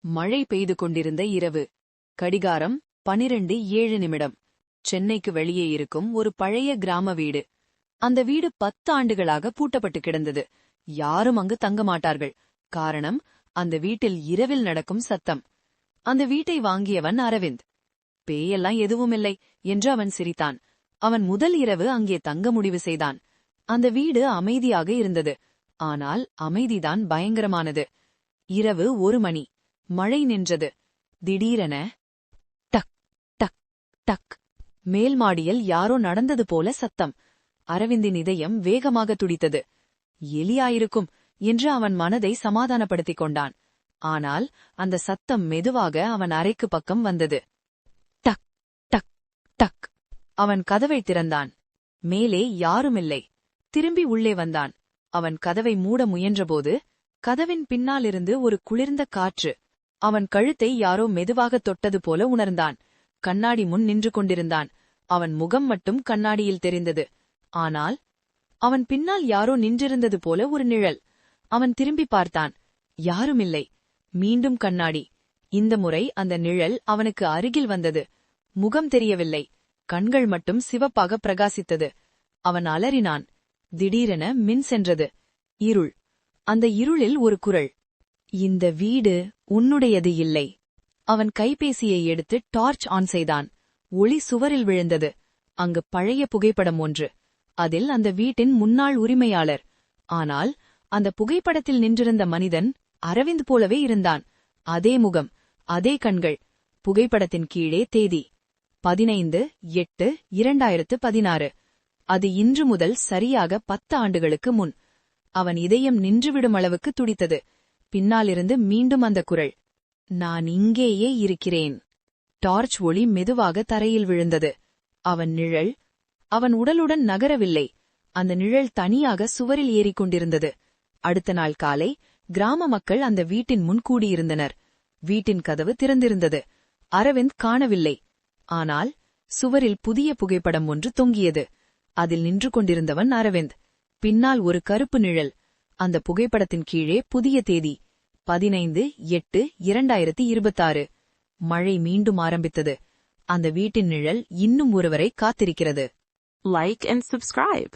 மழை பெய்து கொண்டிருந்த இரவு. கடிகாரம் 12:07. சென்னைக்கு வெளியே இருக்கும் ஒரு பழைய கிராம வீடு. அந்த வீடு 10 ஆண்டுகளாக பூட்டப்பட்டு கிடந்தது. யாரும் அங்கு தங்க மாட்டார்கள். காரணம், அந்த வீட்டில் இரவில் நடக்கும் சத்தம். அந்த வீட்டை வாங்கியவன் அரவிந்த். பேயெல்லாம் எதுவுமில்லை என்று அவன் சிரித்தான். அவன் முதல் இரவு அங்கே தங்க முடிவு செய்தான். அந்த வீடு அமைதியாக இருந்தது. ஆனால் அமைதிதான் பயங்கரமானது. இரவு 1 மணி. மழை நின்றது. திடீரென டக் டக் டக். மேல் மாடியில் யாரோ நடந்தது போல சத்தம். அரவிந்தின் இதயம் வேகமாக துடித்தது. எலியாயிருக்கும் என்று அவன் மனதை சமாதானப்படுத்திக் கொண்டான். ஆனால் அந்த சத்தம் மெதுவாக அவன் அறைக்கு பக்கம் வந்தது. டக் டக் டக். அவன் கதவை திறந்தான். மேலே யாருமில்லை. திரும்பி உள்ளே வந்தான். அவன் கதவை மூட முயன்றபோது கதவின் பின்னாலிருந்து ஒரு குளிர்ந்த காற்று. அவன் கழுத்தை யாரோ மெதுவாக தொட்டது போல உணர்ந்தான். கண்ணாடி முன் நின்று கொண்டிருந்தான். அவன் முகம் மட்டும் கண்ணாடியில் தெரிந்தது. ஆனால் அவன் பின்னால் யாரோ நின்றிருந்தது போல ஒரு நிழல். அவன் திரும்பி பார்த்தான். யாருமில்லை. மீண்டும் கண்ணாடி. இந்த முறை அந்த நிழல் அவனுக்கு அருகில் வந்தது. முகம் தெரியவில்லை. கண்கள் மட்டும் சிவப்பாக பிரகாசித்தது. அவன் அலறினான். திடீரென மின் சென்றது. இருள். அந்த இருளில் ஒரு குரல். இந்த வீடு உன்னுடையது இல்லை. அவன் கைபேசியை எடுத்து டார்ச் ஆன் செய்தான். ஒளி சுவரில் விழுந்தது. அங்கு பழைய புகைப்படம் ஒன்று. அதில் அந்த வீட்டின் முன்னாள் உரிமையாளர். ஆனால் அந்த புகைப்படத்தில் நின்றிருந்த மனிதன் அரவிந்த் போலவே இருந்தான். அதே முகம், அதே கண்கள். புகைப்படத்தின் கீழே தேதி 15/8/2016. அது இன்று முதல் சரியாக 10 ஆண்டுகளுக்கு முன். அவன் இதயம் நின்றுவிடும் அளவுக்கு துடித்தது. பின்னாலிருந்து மீண்டும் அந்த குரல். நான் இங்கேயே இருக்கிறேன். டார்ச் ஒளி மெதுவாக தரையில் விழுந்தது. அவன் நிழல் அவன் உடலுடன் நகரவில்லை. அந்த நிழல் தனியாக சுவரில் ஏறிக்கொண்டிருந்தது. அடுத்த நாள் காலை கிராம மக்கள் அந்த வீட்டின் முன் கூடியிருந்தனர். வீட்டின் கதவு திறந்திருந்தது. அரவிந்த் காணவில்லை. ஆனால் சுவரில் புதிய புகைப்படம் ஒன்று தொங்கியது. அதில் நின்று கொண்டிருந்தவன் அரவிந்த். பின்னால் ஒரு கருப்பு நிழல். அந்த புகைப்படத்தின் கீழே புதிய தேதி 15/8/2026. மழை மீண்டும் ஆரம்பித்தது. அந்த வீட்டின் நிழல் இன்னும் ஒருவரை காத்திருக்கிறது. Like and subscribe.